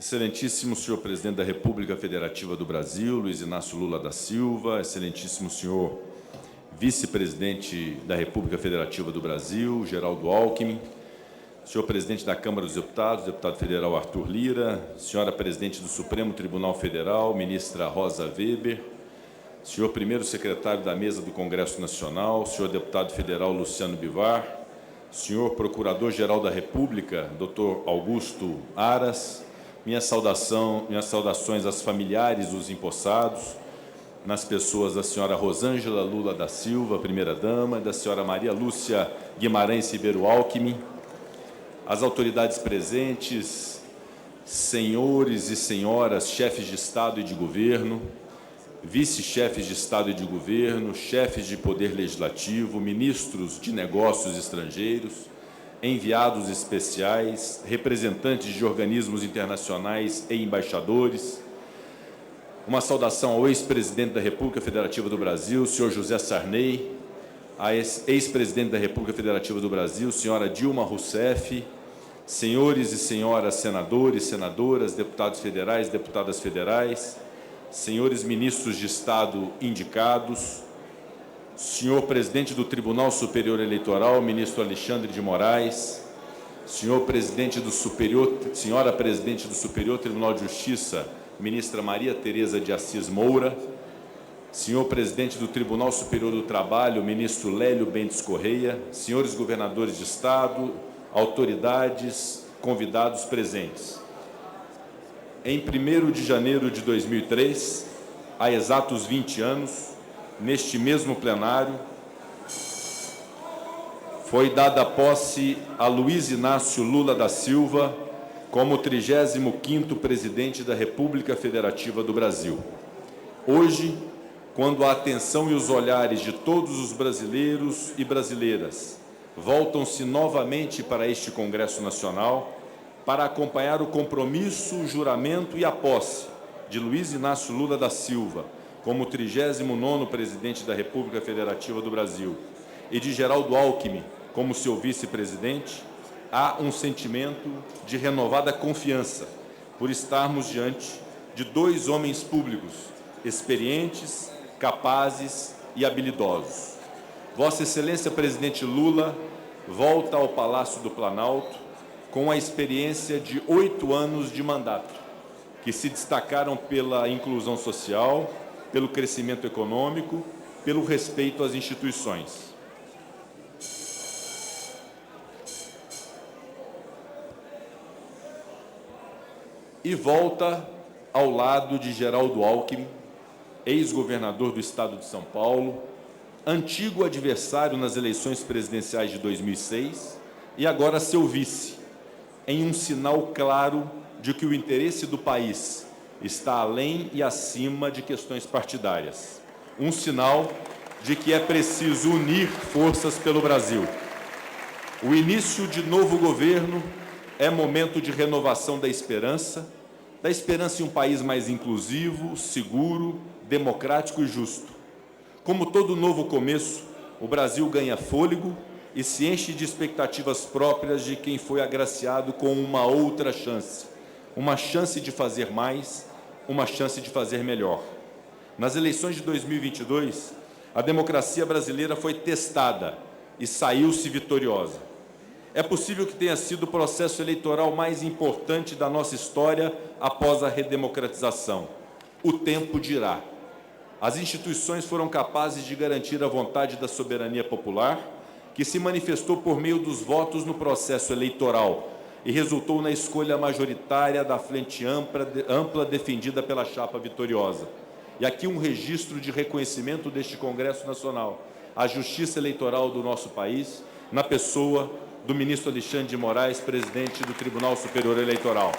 Excelentíssimo senhor Presidente da República Federativa do Brasil, Luiz Inácio Lula da Silva, excelentíssimo senhor Vice-Presidente da República Federativa do Brasil, Geraldo Alckmin, senhor Presidente da Câmara dos Deputados, deputado federal Arthur Lira, senhora Presidente do Supremo Tribunal Federal, ministra Rosa Weber, senhor Primeiro Secretário da Mesa do Congresso Nacional, senhor Deputado Federal Luciano Bivar, senhor Procurador-Geral da República, doutor Augusto Aras, minhas saudações aos familiares dos empossados, nas pessoas da senhora Rosângela Lula da Silva, primeira-dama, e da senhora Maria Lúcia Guimarães Ribeiro Alckmin, as autoridades presentes, senhores e senhoras, chefes de Estado e de Governo, vice-chefes de Estado e de Governo, chefes de Poder Legislativo, ministros de Negócios Estrangeiros, enviados especiais, representantes de organismos internacionais e embaixadores. Uma saudação ao ex-presidente da República Federativa do Brasil, senhor José Sarney, a ex-presidente da República Federativa do Brasil, senhora Dilma Rousseff, senhores e senhoras senadores, senadoras, deputados federais, deputadas federais, senhores ministros de Estado indicados, senhor Presidente do Tribunal Superior Eleitoral, ministro Alexandre de Moraes, senhora Presidente do Superior Tribunal de Justiça, ministra Maria Tereza de Assis Moura, senhor Presidente do Tribunal Superior do Trabalho, ministro Lélio Bentes Correia, senhores governadores de Estado, autoridades, convidados presentes. Em 1º de janeiro de 2003, há exatos 20 anos, neste mesmo plenário, foi dada posse a Luiz Inácio Lula da Silva como 35º Presidente da República Federativa do Brasil. Hoje, quando a atenção e os olhares de todos os brasileiros e brasileiras voltam-se novamente para este Congresso Nacional para acompanhar o compromisso, o juramento e a posse de Luiz Inácio Lula da Silva como 39º Presidente da República Federativa do Brasil e de Geraldo Alckmin como seu vice-presidente, há um sentimento de renovada confiança por estarmos diante de dois homens públicos experientes, capazes e habilidosos. Vossa Excelência Presidente Lula volta ao Palácio do Planalto com a experiência de 8 anos de mandato, que se destacaram pela inclusão social, pelo crescimento econômico, pelo respeito às instituições. E volta ao lado de Geraldo Alckmin, ex-governador do Estado de São Paulo, antigo adversário nas eleições presidenciais de 2006 e agora seu vice, em um sinal claro de que o interesse do país está além e acima de questões partidárias. Um sinal de que é preciso unir forças pelo Brasil. O início de novo governo é momento de renovação da esperança em um país mais inclusivo, seguro, democrático e justo. Como todo novo começo, o Brasil ganha fôlego e se enche de expectativas próprias de quem foi agraciado com uma outra chance. Uma chance de fazer mais, uma chance de fazer melhor. Nas eleições de 2022, a democracia brasileira foi testada e saiu-se vitoriosa. É possível que tenha sido o processo eleitoral mais importante da nossa história após a redemocratização. O tempo dirá. As instituições foram capazes de garantir a vontade da soberania popular, que se manifestou por meio dos votos no processo eleitoral e resultou na escolha majoritária da frente ampla defendida pela chapa vitoriosa. E aqui um registro de reconhecimento deste Congresso Nacional à justiça eleitoral do nosso país, na pessoa do ministro Alexandre de Moraes, presidente do Tribunal Superior Eleitoral.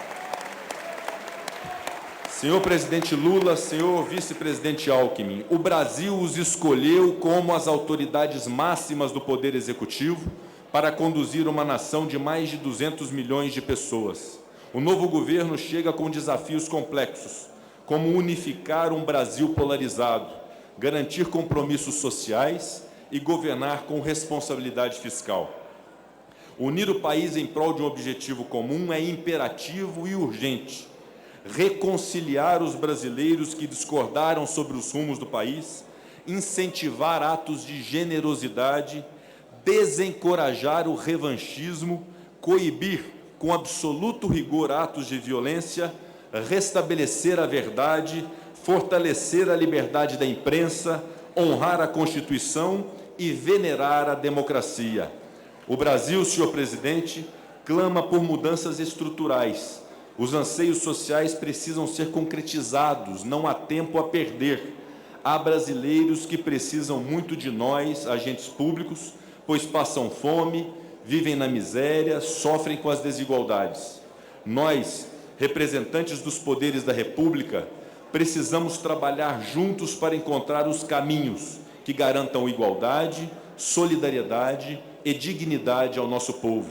Senhor Presidente Lula, senhor Vice-Presidente Alckmin, o Brasil os escolheu como as autoridades máximas do Poder Executivo para conduzir uma nação de mais de 200 milhões de pessoas. O novo governo chega com desafios complexos, como unificar um Brasil polarizado, garantir compromissos sociais e governar com responsabilidade fiscal. Unir o país em prol de um objetivo comum é imperativo e urgente. reconciliar os brasileiros que discordaram sobre os rumos do país, incentivar atos de generosidade, desencorajar o revanchismo, coibir com absoluto rigor atos de violência, restabelecer a verdade, fortalecer a liberdade da imprensa, honrar a Constituição e venerar a democracia. O Brasil, senhor presidente, clama por mudanças estruturais. Os anseios sociais precisam ser concretizados, não há tempo a perder. Há brasileiros que precisam muito de nós, agentes públicos, pois passam fome, vivem na miséria, sofrem com as desigualdades. Nós, representantes dos poderes da República, precisamos trabalhar juntos para encontrar os caminhos que garantam igualdade, solidariedade e dignidade ao nosso povo,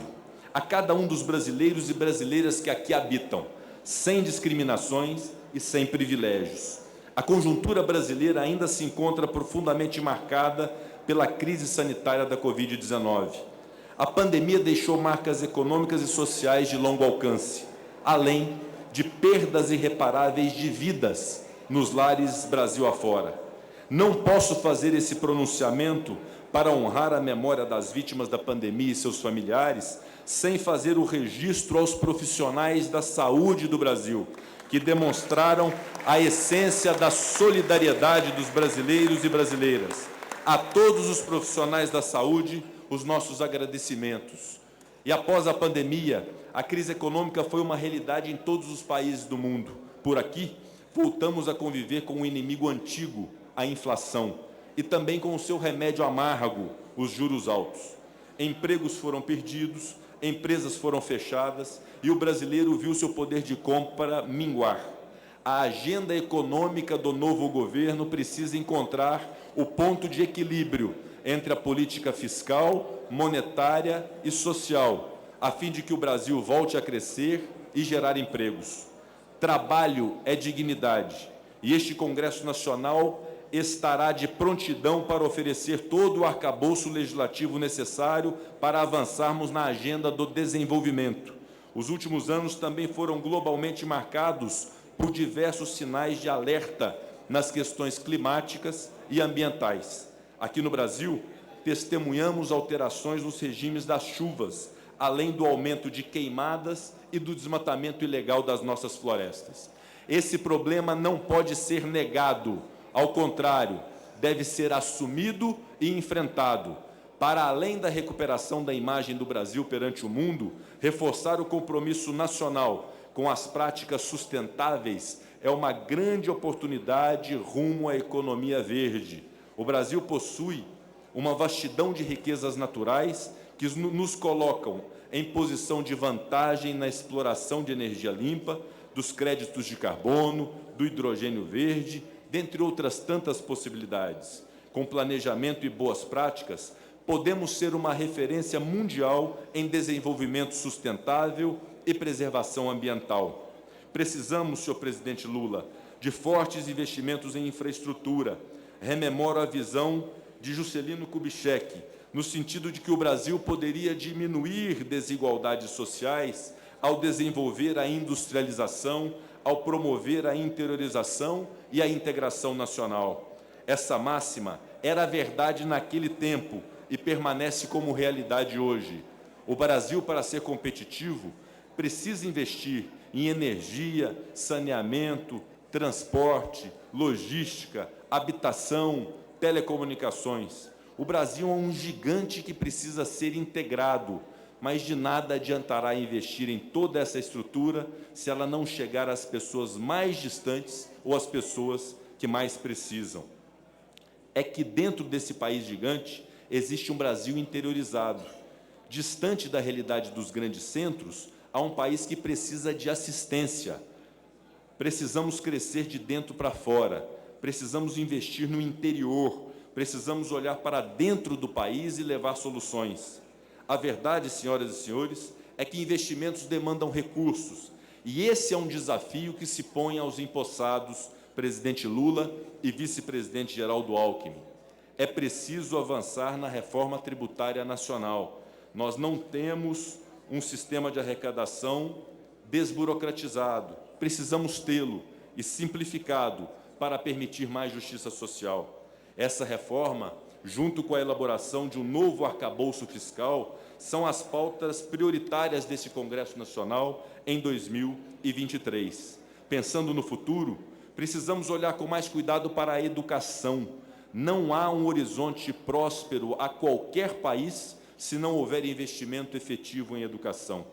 a cada um dos brasileiros e brasileiras que aqui habitam, sem discriminações e sem privilégios. A conjuntura brasileira ainda se encontra profundamente marcada pela crise sanitária da Covid-19. A pandemia deixou marcas econômicas e sociais de longo alcance, além de perdas irreparáveis de vidas nos lares Brasil afora. Não posso fazer esse pronunciamento para honrar a memória das vítimas da pandemia e seus familiares, sem fazer o registro aos profissionais da saúde do Brasil, que demonstraram a essência da solidariedade dos brasileiros e brasileiras. A todos os profissionais da saúde, os nossos agradecimentos. E após a pandemia, a crise econômica foi uma realidade em todos os países do mundo. Por aqui, voltamos a conviver com um inimigo antigo, a inflação, e também com o seu remédio amargo, os juros altos. Empregos foram perdidos, empresas foram fechadas e o brasileiro viu seu poder de compra minguar. A agenda econômica do novo governo precisa encontrar o ponto de equilíbrio entre a política fiscal, monetária e social, a fim de que o Brasil volte a crescer e gerar empregos. Trabalho é dignidade, e este Congresso Nacional estará de prontidão para oferecer todo o arcabouço legislativo necessário para avançarmos na agenda do desenvolvimento. Os últimos anos também foram globalmente marcados por diversos sinais de alerta nas questões climáticas e ambientais. Aqui no Brasil, testemunhamos alterações nos regimes das chuvas, além do aumento de queimadas e do desmatamento ilegal das nossas florestas. Esse problema não pode ser negado, ao contrário, deve ser assumido e enfrentado, para, além da recuperação da imagem do Brasil perante o mundo, reforçar o compromisso nacional com as práticas sustentáveis é uma grande oportunidade rumo à economia verde. O Brasil possui uma vastidão de riquezas naturais que nos colocam em posição de vantagem na exploração de energia limpa, dos créditos de carbono, do hidrogênio verde, dentre outras tantas possibilidades. Com planejamento e boas práticas, podemos ser uma referência mundial em desenvolvimento sustentável e preservação ambiental. Precisamos, senhor presidente Lula, de fortes investimentos em infraestrutura. Rememoro a visão de Juscelino Kubitschek, no sentido de que o Brasil poderia diminuir desigualdades sociais ao desenvolver a industrialização, ao promover a interiorização e a integração nacional. Essa máxima era verdade naquele tempo e permanece como realidade hoje. O Brasil, para ser competitivo, precisa investir em energia, saneamento, transporte, logística, habitação, telecomunicações. O Brasil é um gigante que precisa ser integrado, mas de nada adiantará investir em toda essa estrutura se ela não chegar às pessoas mais distantes ou às pessoas que mais precisam. É que dentro desse país gigante existe um Brasil interiorizado. Distante da realidade dos grandes centros, há um país que precisa de assistência. Precisamos crescer de dentro para fora, precisamos investir no interior, precisamos olhar para dentro do país e levar soluções. A verdade, senhoras e senhores, é que investimentos demandam recursos, e esse é um desafio que se põe aos empossados presidente Lula e vice-presidente Geraldo Alckmin. É preciso avançar na reforma tributária nacional. Nós não temos um sistema de arrecadação desburocratizado, precisamos tê-lo e simplificado para permitir mais justiça social. Essa reforma, junto com a elaboração de um novo arcabouço fiscal, são as pautas prioritárias desse Congresso Nacional em 2023. Pensando no futuro, precisamos olhar com mais cuidado para a educação. Não há um horizonte próspero a qualquer país se não houver investimento efetivo em educação.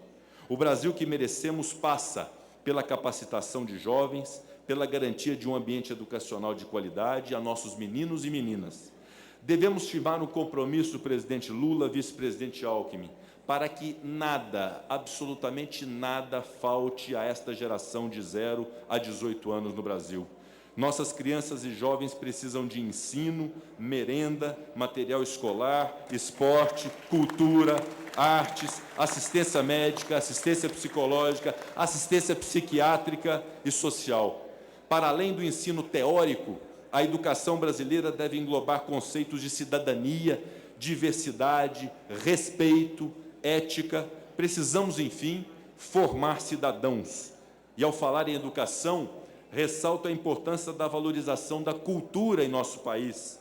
O Brasil que merecemos passa pela capacitação de jovens, pela garantia de um ambiente educacional de qualidade a nossos meninos e meninas. Devemos firmar um compromisso, presidente Lula, vice-presidente Alckmin, para que nada, absolutamente nada, falte a esta geração de 0 a 18 anos no Brasil. Nossas crianças e jovens precisam de ensino, merenda, material escolar, esporte, cultura, artes, assistência médica, assistência psicológica, assistência psiquiátrica e social. Para além do ensino teórico, a educação brasileira deve englobar conceitos de cidadania, diversidade, respeito, ética. Precisamos, enfim, formar cidadãos. E, ao falar em educação, ressalto a importância da valorização da cultura em nosso país,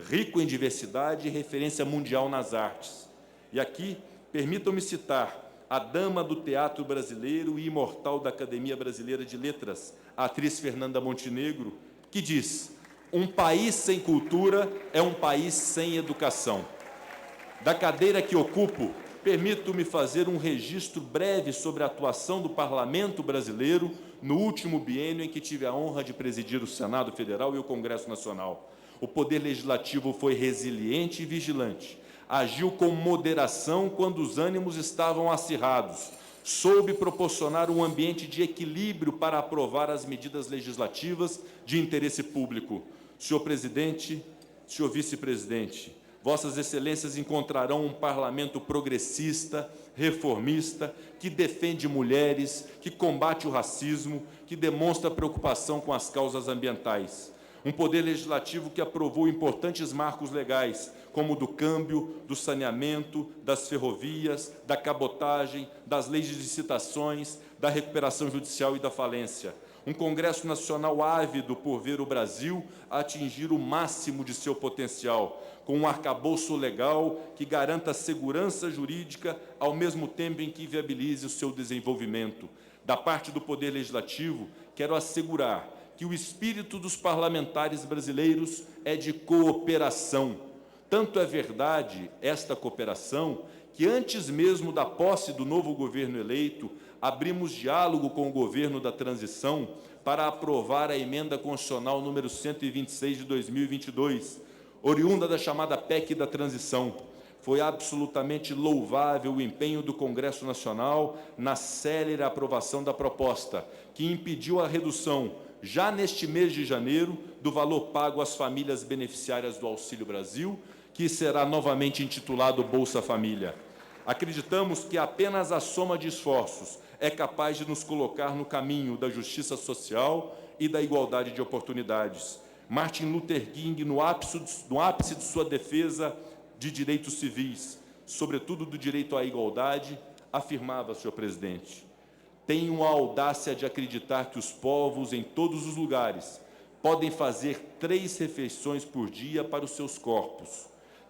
rico em diversidade e referência mundial nas artes. E aqui, permitam-me citar a dama do teatro brasileiro e imortal da Academia Brasileira de Letras, a atriz Fernanda Montenegro, que diz: um país sem cultura é um país sem educação. Da cadeira que ocupo, permito-me fazer um registro breve sobre a atuação do Parlamento brasileiro no último biênio em que tive a honra de presidir o Senado Federal e o Congresso Nacional. O Poder Legislativo foi resiliente e vigilante, agiu com moderação quando os ânimos estavam acirrados, soube proporcionar um ambiente de equilíbrio para aprovar as medidas legislativas de interesse público. Senhor presidente, senhor vice-presidente, Vossas Excelências encontrarão um parlamento progressista, reformista, que defende mulheres, que combate o racismo, que demonstra preocupação com as causas ambientais. Um poder legislativo que aprovou importantes marcos legais, como o do câmbio, do saneamento, das ferrovias, da cabotagem, das leis de licitações, da recuperação judicial e da falência. Um Congresso Nacional ávido por ver o Brasil atingir o máximo de seu potencial, com um arcabouço legal que garanta segurança jurídica, ao mesmo tempo em que viabilize o seu desenvolvimento. Da parte do Poder Legislativo, quero assegurar que o espírito dos parlamentares brasileiros é de cooperação. Tanto é verdade esta cooperação que, antes mesmo da posse do novo governo eleito, abrimos diálogo com o governo da transição para aprovar a emenda constitucional número 126 de 2022, oriunda da chamada PEC da transição. Foi absolutamente louvável o empenho do Congresso Nacional na célere aprovação da proposta, que impediu a redução, já neste mês de janeiro, do valor pago às famílias beneficiárias do Auxílio Brasil, que será novamente intitulado Bolsa Família. Acreditamos que apenas a soma de esforços é capaz de nos colocar no caminho da justiça social e da igualdade de oportunidades. Martin Luther King, no ápice de sua defesa de direitos civis, sobretudo do direito à igualdade, afirmava, senhor presidente: tenho a audácia de acreditar que os povos, em todos os lugares, podem fazer 3 refeições por dia para os seus corpos,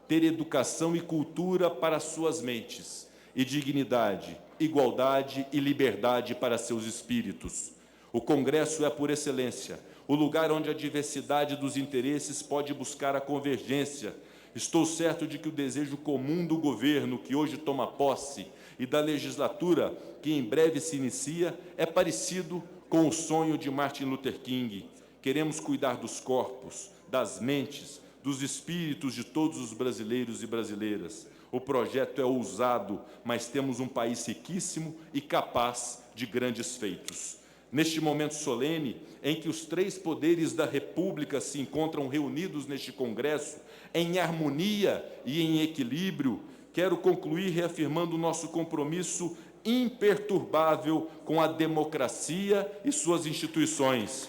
ter educação e cultura para suas mentes, e dignidade, igualdade e liberdade para seus espíritos. O Congresso é, por excelência, o lugar onde a diversidade dos interesses pode buscar a convergência. Estou certo de que o desejo comum do governo que hoje toma posse e da legislatura que em breve se inicia é parecido com o sonho de Martin Luther King. Queremos cuidar dos corpos, das mentes, dos espíritos de todos os brasileiros e brasileiras. O projeto é ousado, mas temos um país riquíssimo e capaz de grandes feitos. Neste momento solene, em que os 3 poderes da República se encontram reunidos neste Congresso, em harmonia e em equilíbrio, quero concluir reafirmando o nosso compromisso imperturbável com a democracia e suas instituições.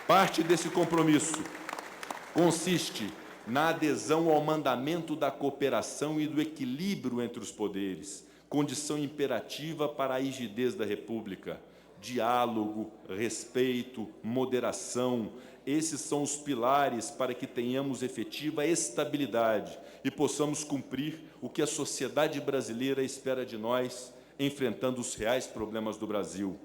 Parte desse compromisso consiste na adesão ao mandamento da cooperação e do equilíbrio entre os poderes, condição imperativa para a rigidez da República. diálogo, respeito, moderação. Esses são os pilares para que tenhamos efetiva estabilidade e possamos cumprir o que a sociedade brasileira espera de nós, enfrentando os reais problemas do Brasil.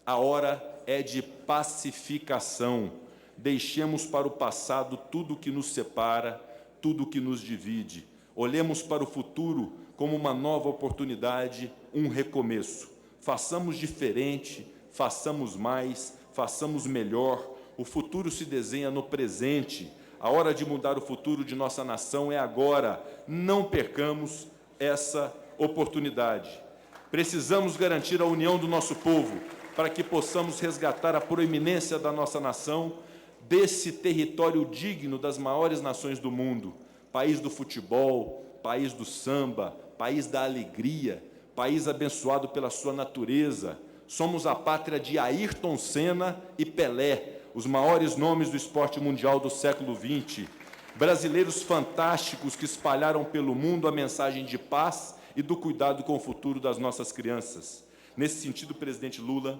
A hora é de pacificação. Deixemos para o passado tudo o que nos separa, tudo o que nos divide. Olhemos para o futuro como uma nova oportunidade, um recomeço. Façamos diferente, façamos mais, façamos melhor. O futuro se desenha no presente. A hora de mudar o futuro de nossa nação é agora. Não percamos essa oportunidade. Precisamos garantir a união do nosso povo para que possamos resgatar a proeminência da nossa nação desse território digno das maiores nações do mundo. País do futebol, país do samba, país da alegria, país abençoado pela sua natureza. Somos a pátria de Ayrton Senna e Pelé, os maiores nomes do esporte mundial do século XX. Brasileiros fantásticos que espalharam pelo mundo a mensagem de paz e do cuidado com o futuro das nossas crianças. Nesse sentido, presidente Lula,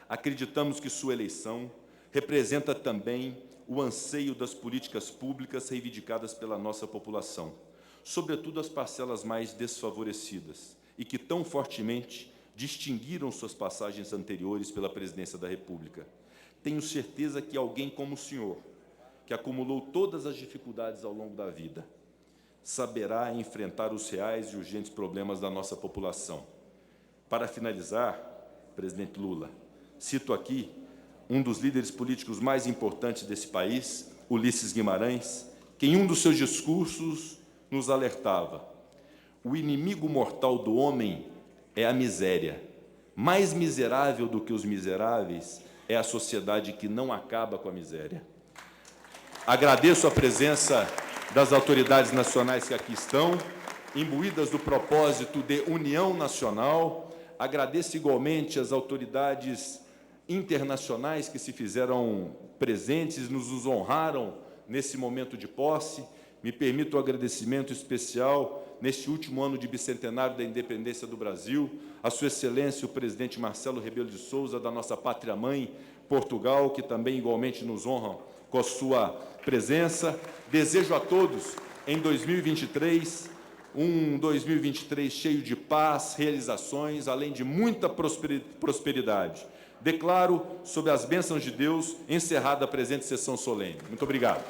acreditamos que sua eleição representa também o anseio das políticas públicas reivindicadas pela nossa população, sobretudo as parcelas mais desfavorecidas, e que tão fortemente distinguiram suas passagens anteriores pela presidência da República. Tenho certeza que alguém como o senhor, que acumulou todas as dificuldades ao longo da vida, saberá enfrentar os reais e urgentes problemas da nossa população. Para finalizar, presidente Lula, cito aqui um dos líderes políticos mais importantes desse país, Ulisses Guimarães, que em um dos seus discursos nos alertava: o inimigo mortal do homem é a miséria. Mais miserável do que os miseráveis é a sociedade que não acaba com a miséria. Agradeço a presença das autoridades nacionais que aqui estão, imbuídas do propósito de união nacional. Agradeço igualmente as autoridades internacionais que se fizeram presentes, nos honraram nesse momento de posse. Me permito um agradecimento especial neste último ano de bicentenário da independência do Brasil, a Sua Excelência, o presidente Marcelo Rebelo de Sousa, da nossa pátria-mãe, Portugal, que também igualmente nos honram com a sua presença. Desejo a todos, em 2023, um 2023 cheio de paz, realizações, além de muita prosperidade. Declaro, sob as bênçãos de Deus, encerrada a presente sessão solene. Muito obrigado.